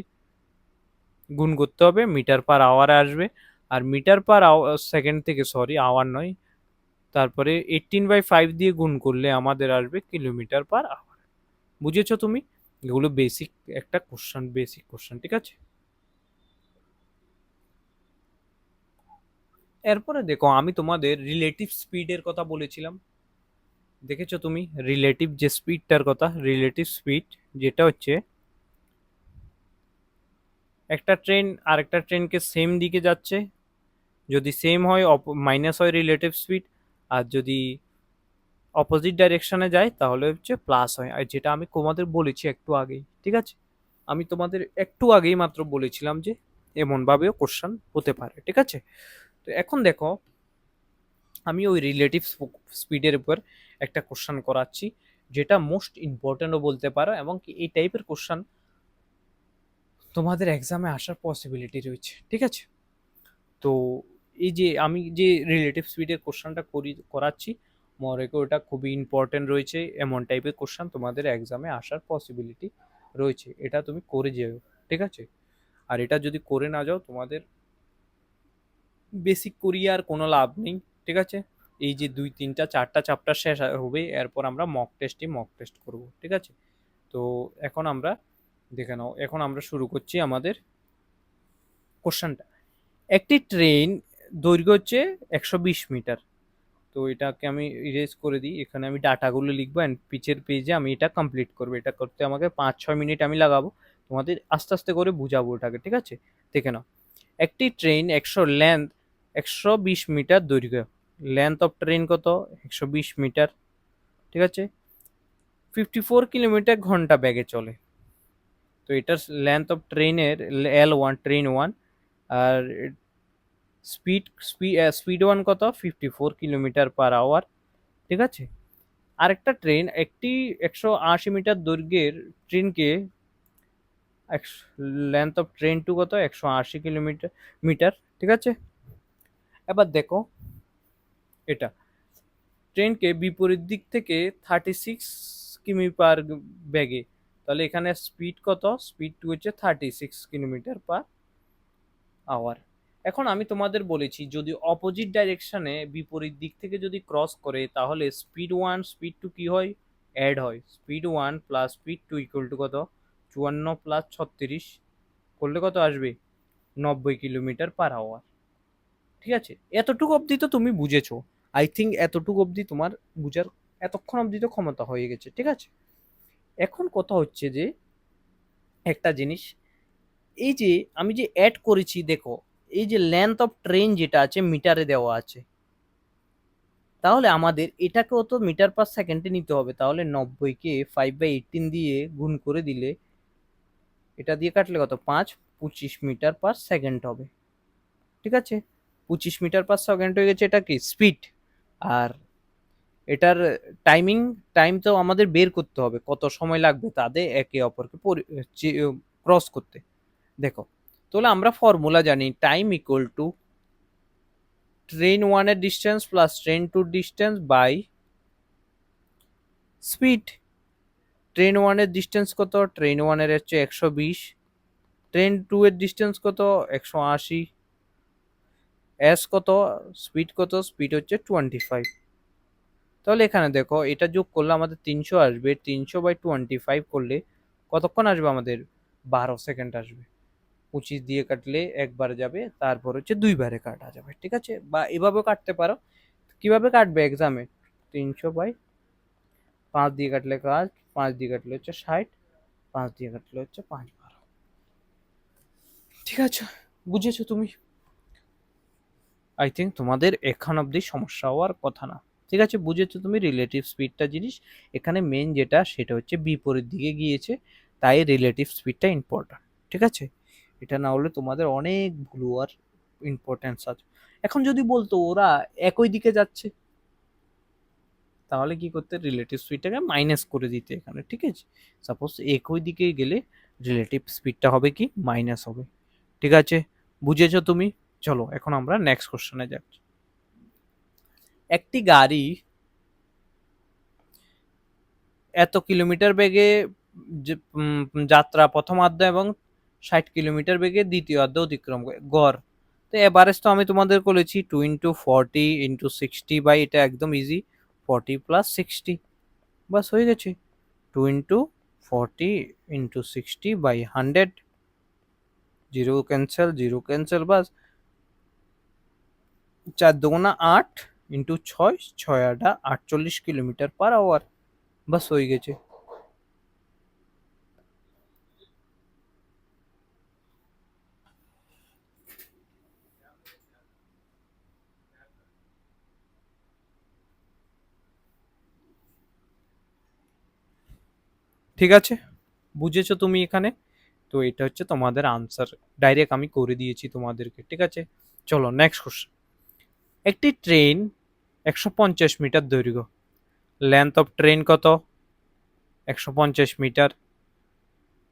Speaker 1: গুণ করতে হবে, মিটার পার আওয়ারে আসবে। আর মিটার পার সেকেন্ড থেকে, সরি আওয়ার নয়, তারপরে 18/5 দিয়ে গুণ করলে আমাদের আসবে কিলোমিটার পার আওয়ার। বুঝেছো তুমি? এগুলো বেসিক একটা কোশ্চেন, বেসিক কোশ্চেন। ঠিক আছে, এরপরে দেখো আমি তোমাদের রিলেটিভ স্পিডের কথা বলেছিলাম। দেখেছো তুমি রিলেটিভ যে স্পিডটার কথা, রিলেটিভ স্পিড যেটা হচ্ছে একটা ট্রেন আরেকটা ট্রেনকে সেম দিকে যাচ্ছে, যদি সেম হয় মাইনাস হয় রিলেটিভ স্পিড, আর যদি অপোজিট ডাইরেকশনে যায় তাহলে হচ্ছে প্লাস হয়। আর যেটা আমি তোমাদের বলেছি একটু আগেই। ঠিক আছে, আমি তোমাদের একটু আগেই মাত্র বলেছিলাম যে এমনভাবেও কোশ্চেন হতে পারে। ঠিক আছে, তো এখন দেখো আমি ওই রিলেটিভ স্পিডের উপর একটা কোশ্চেন করাচ্ছি, যেটা মোস্ট ইম্পর্টেন্টও বলতে পারো, এবং কি এই টাইপের কোশ্চেন তোমাদের এক্সামে আসার পসিবিলিটি রয়েছে। ঠিক আছে, তো এই যে আমি যে রিলেটিভ স্পিডের কোশ্চেনটা করাচ্ছি, মনে রেখো ওটা খুবই ইম্পর্টেন্ট রয়েছে, এমন টাইপের কোশ্চেন তোমাদের এক্সামে আসার পসিবিলিটি রয়েছে, এটা তুমি করে যেও। ঠিক আছে, আর এটা যদি করে না যাও তোমাদের বেসিক করিয়ে আর কোনো লাভ নেই। ঠিক আছে, এই যে 2 3 4টা চ্যাপ্টার শেষ হবে, এরপর আমরা মক টেস্ট করব। ঠিক আছে, তো এখন আমরা দেখে নাও, এখন আমরা শুরু করছি আমাদের কোশ্চেনটা। একটি ট্রেন দৈর্ঘ্য হচ্ছে 120 মিটার। তো এটাকে আমি ইরেজ করে দিই, এখানে আমি ডাটাগুলো লিখবো অ্যান্ড পিচের পেজে আমি এটা কমপ্লিট করবো। এটা করতে আমাকে 5 6 মিনিট আমি লাগাবো, তোমাদের আস্তে আস্তে করে বুঝাবো ওটাকে। ঠিক আছে, দেখে নাও, একটি ট্রেন 120 মিটার দৈর্ঘ্য, লেন্থ অফ ট্রেন কত? 120 মিটার। ঠিক আছে, 54 কিলোমিটার ঘন্টা বেগে চলে। তো এটার লেন্থ অফ ট্রেনের L1, ট্রেন 1, আর স্পিড 1 কত? 54 কিলোমিটার পার আওয়ার। ঠিক আছে, আরেকটা ট্রেন একটি 180 মিটার দৈর্ঘ্যের ট্রেনকে, লেন্থ অফ ট্রেন 2 কত? 180 মিটার। ঠিক আছে, এবার দেখো এটা ট্রেনকে বিপরীত দিক থেকে 36 কিমি পার বেগে, তাহলে এখানে স্পিড কত? স্পিড 2 হচ্ছে 36 কিলোমিটার পার আওয়ার। এখন আমি তোমাদের বলেছি যদি অপোজিট ডাইরেকশনে বিপরীত দিক থেকে যদি ক্রস করে তাহলে স্পিড 1 স্পিড 2 কি হয়? অ্যাড হয়। Speed 1 plus speed 2 equal to কত? 54 প্লাস 36 করলে কত আসবে? 90 কিলোমিটার পার আওয়ার। ঠিক আছে, এতটুকু অবধি তো তুমি বুঝেছো। আই থিঙ্ক এতটুকু অবধি তোমার বুঝার এতক্ষণ অবধি তো ক্ষমতা হয়ে গেছে। ঠিক আছে, এখন কথা হচ্ছে যে একটা জিনিস, এই যে আমি যে অ্যাড করেছি দেখো, এই যে লেন্থ অফ ট্রেন যেটা আছে মিটারে দেওয়া আছে, তাহলে আমাদের এটাকেও তো মিটার পার সেকেন্ডে নিতে হবে। তাহলে 90কে 5/18 দিয়ে গুণ করে দিলে, এটা দিয়ে কাটলে কত? 5, 25 মিটার পার সেকেন্ড হবে। ঠিক আছে, 25 মিটার পার সেকেন্ড হয়ে গেছে, এটা কি স্পিড। আর এটার টাইম তো আমাদের বের করতে হবে, কত সময় লাগবে তাদের একে অপরকে ক্রস করতে। দেখো, তাহলে আমরা ফর্মুলা জানি, টাইম ইকুয়াল টু ট্রেন 1 এর distance plus train 2 distance by speed. Train 1 এর ডিসটেন্স কত? ট্রেন 1 এর হচ্ছে 120, ট্রেন 2 এর ডিসটেন্স কত? 180, এস কত? স্পিড কত? স্পিড হচ্ছে 25। তাহলে এখানে দেখো এটা যোগ করলে আমাদের 300 আসবে, 300/25 করলে কতক্ষণ আসবে আমাদের? 12 সেকেন্ড আসবে। 25 দিয়ে কাটলে একবার যাবে, তারপর হচ্ছে দুইবারে কাটা যাবে, ঠিক আছে? বা এভাবেও কাটতে পারো। কিভাবে কাটবে এক্সামে? 300/5 দিয়ে কাটলে 5 দিয়ে কাটলে হচ্ছে 60, 5 দিয়ে কাটলে হচ্ছে 5 12। ঠিক আছে, বুঝেছো তুমি? আই থিঙ্ক তোমাদের এখন অবধি সমস্যা হওয়ার কথা না। ঠিক আছে, বুঝেছো তুমি রিলেটিভ স্পিডটা জিনিস। এখানে মেন যেটা সেটা হচ্ছে বিপরীত দিকে গিয়েছে, তাই রিলেটিভ স্পিডটা ইম্পর্টেন্ট। ঠিক আছে, এটা না হলে তোমাদের অনেক ভুল হওয়ার ইম্পর্টেন্স আছে। এখন যদি বলতো ওরা একই দিকে যাচ্ছে, তাহলে কি করতে? রিলেটিভ স্পিডটাকে মাইনাস করে দিতে এখানে। ঠিক আছে, সাপোজ একই দিকে গেলে রিলেটিভ স্পিডটা হবে কি? মাইনাস হবে। ঠিক আছে, বুঝেছো তুমি? চলো এখন আমরা নেক্সট কোশ্চেনে যাচ্ছি। একটি গাড়ি এত কিলোমিটার বেগে যাত্রা প্রথমার্ধ এবং 60 কিলোমিটার বেগে দ্বিতীয় অর্ধ অতিক্রম করে গড়। তো এভারেজ তো আমি তোমাদের বলেছি 2 × 40 × 60 বাই, এটা একদম ইজি, 40 + 60, বাস হয়ে গেছে। 2 × 40 × 60/100, জিরো ক্যান্সেল, জিরো ক্যান্সেল, বাস। 4 × 2 = 8, ইন্টু 6, 6 × 8 = 48 কিলোমিটার/আওয়ার, বাস হয়ে গেছে। ঠিক আছে, বুঝেছো তুমি এখানে? তো এটা হচ্ছে তোমাদের আনসার, ডাইরেক্ট আমি করে দিয়েছি তোমাদেরকে। ঠিক আছে, চলো নেক্সট কোশ্চেন। একটি ট্রেন 150 মিটার দৈর্ঘ্য, লেন্থ অফ ট্রেন কত? 150 মিটার।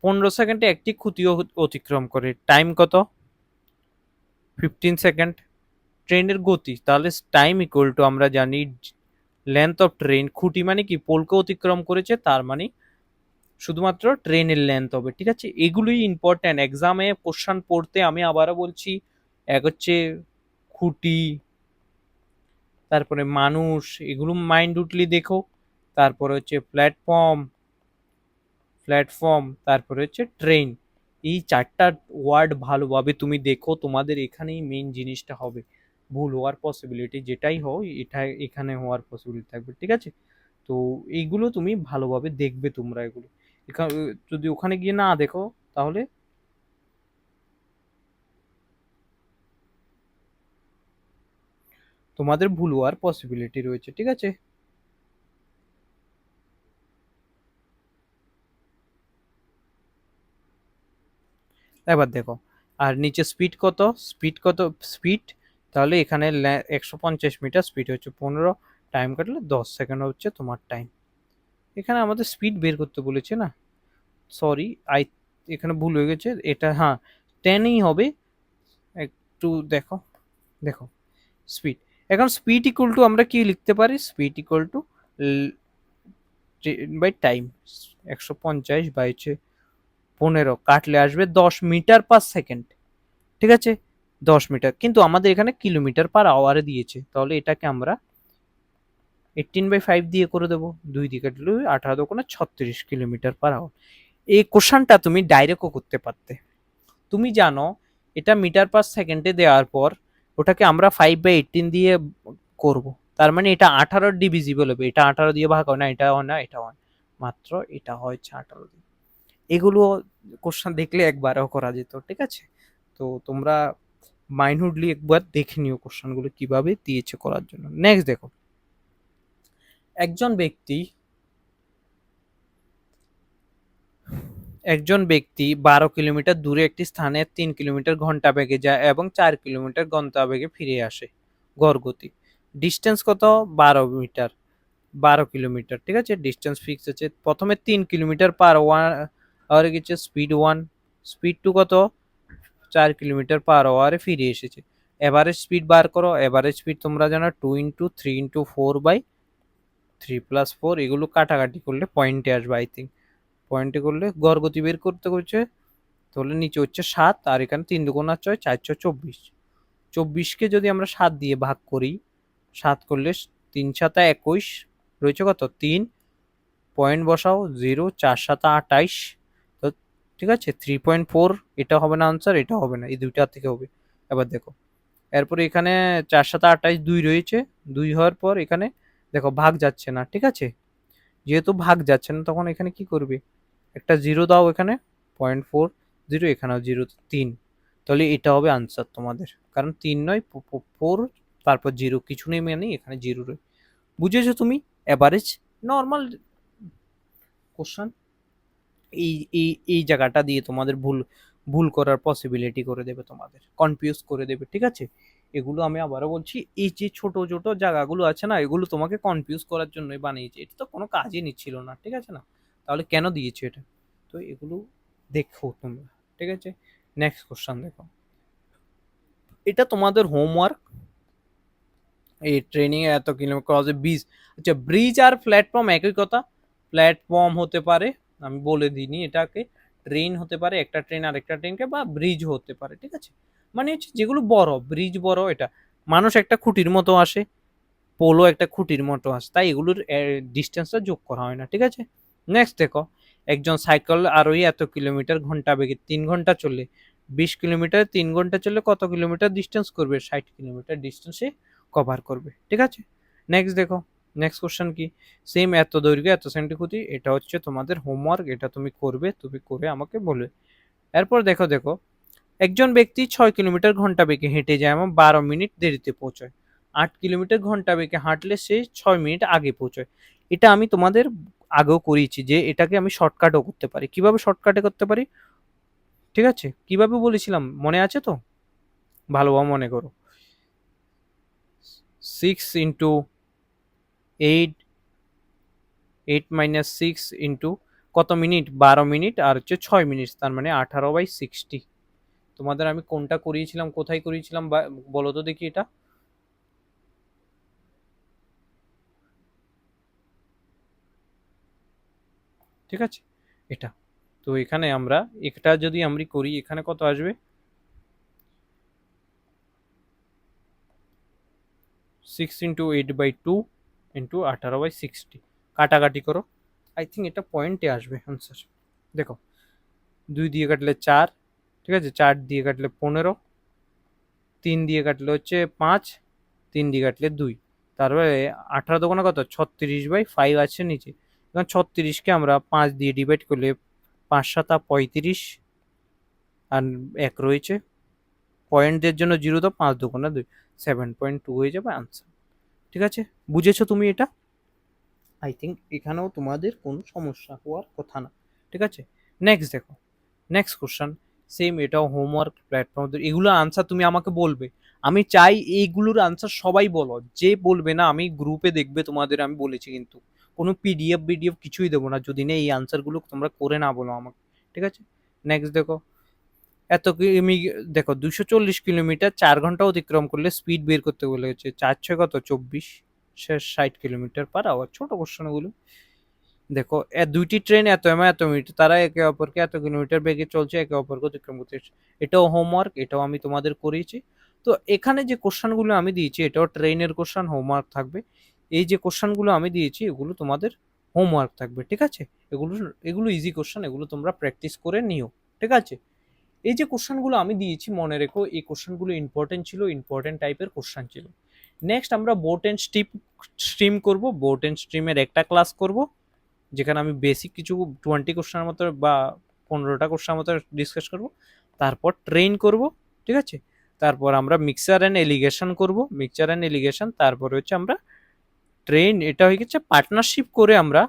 Speaker 1: 15 সেকেন্ডে একটি খুঁটি অতিক্রম করে, টাইম কত? 15 সেকেন্ড। ট্রেনের গতি, তাহলে টাইম ইকুয়াল টু আমরা জানি লেন্থ অফ ট্রেন, খুঁটি মানে কি? পোলকে অতিক্রম করেছে, তার মানে শুধুমাত্র ট্রেনের লেন্থ হবে। ঠিক আছে, এগুলোই ইম্পর্টেন্ট এক্সামে কোশ্চান পড়তে। আমি আবারও বলছি, এক হচ্ছে খুঁটি, তারপরে মানুষ, এগুলো মাইন্ডুটলি দেখো। তারপরে হচ্ছে প্ল্যাটফর্ম, তারপরে হচ্ছে ট্রেন। এই চারটা ওয়ার্ড ভালোভাবে তুমি দেখো, তোমাদের এখানেই মেইন জিনিসটা হবে। ভুল হওয়ার পসিবিলিটি যেটাই হয়, এটা এখানে হওয়ার পসিবিলিটি থাকবে। ঠিক আছে, তো এইগুলো তুমি ভালোভাবে দেখবে তোমরা এগুলো। যদি ওখানে গিয়ে না দেখো, তাহলে তোমাদের ভুল হওয়ার পসিবিলিটি রয়েছে। ঠিক আছে, এবার দেখো, আর নিচে স্পিড কত? স্পিড, তাহলে এখানে 150 মিটার, স্পিড হচ্ছে 15, টাইম কাটলে 10 সেকেন্ড হচ্ছে তোমার টাইম। এখানে আমাদের স্পিড বের করতে বলেছে না, সরি, এখানে ভুল হয়ে গেছে, এটা হ্যাঁ 10ই হবে। একটু দেখো, দেখো স্পিড, এখন স্পিড ইকুয়াল টু আমরা কি লিখতে পারি? Speed equal to by time, 150/15 কাটলে আসবে 10 মিটার/সেকেন্ড। ঠিক আছে, 10 মিটার, কিন্তু আমাদের এখানে কিলোমিটার/আওয়ারে দিয়েছে, তাহলে এটাকে আমরা 18/5 দিয়ে করে দেবো। 2 দিয়ে কাটলে 18×36 কিলোমিটার/আওয়ার। এই কোশ্চানটা তুমি ডাইরেক্টও করতে পারতে। তুমি জানো এটা মিটার/সেকেন্ডে দেওয়ার পর ওটাকে আমরা 5/18 দিয়ে করব, তার মানে এটা 18 ডিভিজিবল হবে। এটা 18 দিয়ে ভাগ হয় না, এটা হয় না, এটা হয়, মাত্র এটা হচ্ছে 18 দিয়ে। এগুলো কোশ্চেন দেখলে একবারও করা যেত। ঠিক আছে, তো তোমরা মাইন্যুটলি একবার দেখে নিও কোশ্চেনগুলো কিভাবে দিয়েছে করার জন্য। নেক্সট দেখো, একজন ব্যক্তি একজন ব্যক্তি 12 কিলোমিটার দূরে একটি স্থানে 3 কিলোমিটার ঘন্টা বেগে যায় এবং 4 কিলোমিটার ঘন্টা বেগে ফিরে আসে, গড় গতি। ডিস্টেন্স কত? 12 মিটার, 12 কিলোমিটার। ঠিক আছে, ডিস্টেন্স ফিক্স আছে। প্রথমে 3 কিলোমিটার/আওয়ারে গেছে, স্পিড 1, স্পিড 2 কত? 4 কিলোমিটার/আওয়ারে ফিরে এসেছে। এভারেজ স্পিড বার করো। এভারেজ স্পিড তোমরা জানো 2 × 3 × 4/3 + 4, এগুলো কাটাকাটি করলে পয়েন্টে আসবে আই থিঙ্ক। পয়েন্টে করলে গড় গতি বের করতে হচ্ছে, তাহলে নিচে হচ্ছে 7 আর এখানে 3 দুগুণা 6 424। 24কে যদি আমরা 7 দিয়ে ভাগ করি, 7 করলে 3 7 21 রয়েছে কত 3, পয়েন্ট বসাও 0 4 7 28। তো ঠিক আছে 3.4 এটা হবে না আনসার, এটা হবে না, এই দুইটা থেকে হবে। এবার দেখো এরপরে এখানে 4 7 28 2 রয়েছে, 2 হওয়ার পর এখানে দেখো ভাগ যাচ্ছে না, ঠিক আছে, যেহেতু ভাগ যাচ্ছে না তখন এখানে কি করবে, একটা জিরো দাও এখানে, 0.40, এখানেও জিরো 3, তাহলে এটা হবে আনসার তোমাদের, কারণ 3 নয় 4 তারপর জিরো কিছু নেই মানে এখানে জিরো রয়ে। বুঝেছো তুমি? এভারেজ নর্মাল কোশ্চেন এই এই এই জায়গাটা দিয়ে তোমাদের ভুল ভুল করার পসিবিলিটি করে দেবে, তোমাদের কনফিউজ করে দেবে, ঠিক আছে। এগুলো আমি আবারও বলছি, এই যে ছোট ছোট জায়গাগুলো আছে না, এগুলো তোমাকে কনফিউজ করার জন্যই বানিয়েছে, এটা তো কোনো কাজই নিচ্ছিল না, ঠিক আছে না, তাহলে কেন দিয়েছে এটা? তো এগুলো দেখো তোমরা, ঠিক আছে। নেক্সট কোশ্চেন দেখো, এটা তোমাদের হোমওয়ার্ক। এই ট্রেনিং এ এত কিলোমিটার ব্রিজ, আচ্ছা ব্রিজ আর প্ল্যাটফর্ম একই কথা। প্ল্যাটফর্ম হতে পারে, আমি বলে দিইনি এটাকে, ট্রেন হতে পারে, একটা ট্রেন আর একটা ট্রেনকে, বা ব্রিজ হতে পারে, ঠিক আছে। মানে হচ্ছে যেগুলো বড় ব্রিজ বড়, এটা মানুষ একটা খুঁটির মতো আসে, পোলো একটা খুঁটির মতো আসে, তাই এগুলোর ডিস্টেন্সটা যোগ করা হয় না, ঠিক আছে। নেক্সট দেখো, একজন সাইকেল আরোহী এত কিলোমিটার ঘন্টা বেগে 3 ঘন্টা চললে, 20 কিলোমিটার 3 ঘন্টা চললে কত কিলোমিটার ডিস্টেন্স করবে? 60 কিলোমিটার ডিস্টেন্সে কভার করবে, ঠিক আছে। নেক্সট দেখো, নেক্সট কোশ্চেন কি, সেম এত দৈর্ঘ্য এত সেন্টিমিটার, এটা হচ্ছে তোমাদের হোমওয়ার্ক, এটা তুমি করবে, তুমি করে আমাকে বলবে। এরপর দেখো দেখো, একজন ব্যক্তি 6 কিলোমিটার ঘন্টা বেগে হেঁটে যায় এবং 12 মিনিট দেরিতে পৌঁছায়। 8 কিলোমিটার ঘন্টা বেগে হাঁটলে সে 6 মিনিট আগে পৌঁছায়। এটা আমি তোমাদের আগেও করিয়েছি যে এটাকে আমি শর্টকাটও করতে পারি। কিভাবে শর্টকাটে করতে পারি, ঠিক আছে, কিভাবে বলেছিলাম মনে আছে তো? ভালোভাবে মনে করো, 6 × 8, 8 - 6 ইন্টু কত মিনিট, 12 মিনিট, আর হচ্ছে 6 মিনিট, তার মানে 18/60। তোমাদের আমি কোনটা করিয়েছিলাম, কোথায় করিয়েছিলাম বলো তো দেখি এটা। ঠিক আছে, এটা তো এখানে আমরা এটা যদি আমরা করি, এখানে কত আসবে, 6 × 8/2 ইন্টু 18/60, কাটাকাটি করো, আই থিঙ্ক এটা পয়েন্টে আসবে আনসার। দেখো 2 দিয়ে কাটলে 4, ঠিক আছে, 4 দিয়ে কাটলে 15, 3 দিয়ে কাটলে হচ্ছে 5, 3 দিয়ে কাটলে 2, তারপরে 18 দোকানে কত 36/5 আছে নিচে। এবার 36কে আমরা 5 দিয়ে ডিভাইড করলে 5 7 35, আর 1 রয়েছে, পয়েন্টদের জন্য 0 তো 5 দোকানে 2, 7.2 হয়ে যাবে আনসার, ঠিক আছে। বুঝেছো তুমি এটা? আই থিঙ্ক এখানেও তোমাদের কোনো সমস্যা হওয়ার কথা না, ঠিক আছে। নেক্সট দেখো, নেক্সট কোশ্চেন, সেম এটাও হোমওয়ার্ক প্ল্যাটফর্ম, এগুলো আনসার তুমি আমাকে বলবে। আমি চাই এইগুলোর আনসার সবাই বলো, যে বলবে না আমি গ্রুপে দেখবে তোমাদের, আমি বলেছি কিন্তু কোনো পিডিএফ বিডিএফ কিছুই দেবো না যদি না এই আনসারগুলো তোমরা করে না বলো আমাকে, ঠিক আছে। নেক্সট দেখো, এত কিমি, দেখো 240 কিলোমিটার 4 ঘন্টা অতিক্রম করলে স্পিড বের করতে বলেছে, 4 6 কত 24, 60 কিলোমিটার/আওয়ার। ছোট কোশ্চেন গুলো দেখো, দুইটি ট্রেন এত এত মিনিট, তারা একে অপরকে এত কিলোমিটার বেগে চলছে, একে অপরকে অতিক্রম করতে, এটাও হোমওয়ার্ক, এটাও আমি তোমাদের করিয়েছি। তো এখানে যে কোশ্চেনগুলো আমি দিয়েছি এটাও ট্রেনের কোশ্চেন, হোমওয়ার্ক থাকবে। এই যে কোশ্চেনগুলো আমি দিয়েছি এগুলো তোমাদের হোমওয়ার্ক থাকবে, ঠিক আছে। এগুলো এগুলো ইজি কোশ্চেন, এগুলো তোমরা প্র্যাকটিস করে নিও, ঠিক আছে। এই যে কোশ্চেনগুলো আমি দিয়েছি মনে রেখো, এই কোশ্চেনগুলো ইম্পর্টেন্ট ছিল, ইম্পর্টেন্ট টাইপের কোশ্চেন ছিল। নেক্সট আমরা বোট এন্ড স্ট্রিম করব, বোট এন্ড স্ট্রিমের একটা ক্লাস করব, যেখানে আমি বেসিক কিছু 20 কোশ্চেনের মতো বা 15টা কোশ্চেনের মতো ডিসকাস করব। তারপর ট্রেন করব, ঠিক আছে। তারপর আমরা মিক্সার অ্যান্ড এলিগেশন করব, মিক্সচার অ্যান্ড এলিগেশন, তারপরে হচ্ছে আমরা ট্রেন, এটা হয়ে গেছে পার্টনারশিপ করে আমরা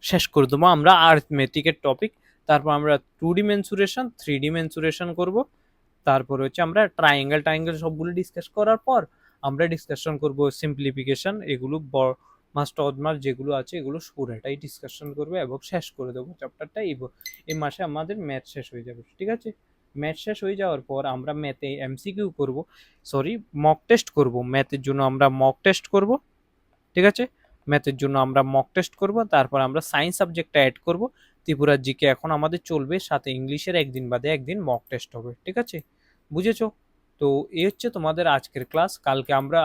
Speaker 1: শেষ করে দেবো আমরা আর্থমেটিকের টপিক। তারপর আমরা 2D মেনসুরেশন 3D মেনসুরেশন করব। তারপর হচ্ছে আমরা ট্রাইঙ্গেল সবগুলো ডিসকাস করার পর আমরা ডিসকাশন করব সিম্পলিফিকেশন, এগুলো মাস্ট অদমাস যেগুলো আছে এগুলো পুরোটাই ডিসকাশন করবে এবং শেষ করে দেবো চ্যাপ্টারটা। এই মাসে আমাদের ম্যাথ শেষ হয়ে যাবে, ঠিক আছে। ম্যাথ শেষ হয়ে যাওয়ার পর আমরা ম্যাথে এমসিকিউ করব, সরি মক টেস্ট করব, ম্যাথের জন্য আমরা মক টেস্ট করব, ঠিক আছে। ম্যাথের জন্য আমরা মক টেস্ট করব, তারপর আমরা সায়েন্স সাবজেক্টটা অ্যাড করব। ত্রিপুরার জিকে এখন আমাদের চলবে, সাথে ইংলিশের একদিন বাদে একদিন মক টেস্ট হবে, ঠিক আছে? বুঝেছো? তো এই হচ্ছে তোমাদের আজকের ক্লাস। কালকে আমরা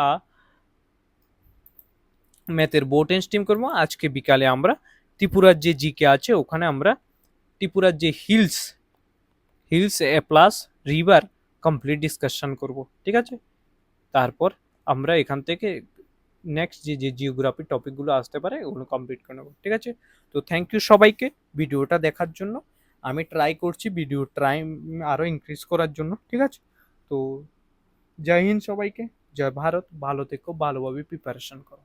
Speaker 1: ম্যাথের বোর্ড এন্ড স্টিম করবো। আজকে বিকালে আমরা ত্রিপুরার যে জিকে আছে ওখানে আমরা ত্রিপুরার যে হিলস হিলস এ প্লাস রিভার কমপ্লিট ডিসকাশন করব, ঠিক আছে? তারপর আমরা এখান থেকে নেক্সট যে যে জিওগ্রাফি টপিকগুলো আসতে পারে ওগুলো কমপ্লিট করে নেবো, ঠিক আছে? তো থ্যাংক ইউ সবাইকে ভিডিওটা দেখার জন্য। আমি ট্রাই করছি ভিডিও টাইম আরও ইনক্রিজ করার জন্য, ঠিক আছে? তো জয় হিন্দ সবাইকে, জয় ভারত, ভালো থেকো, ভালোভাবে প্রিপারেশন করো।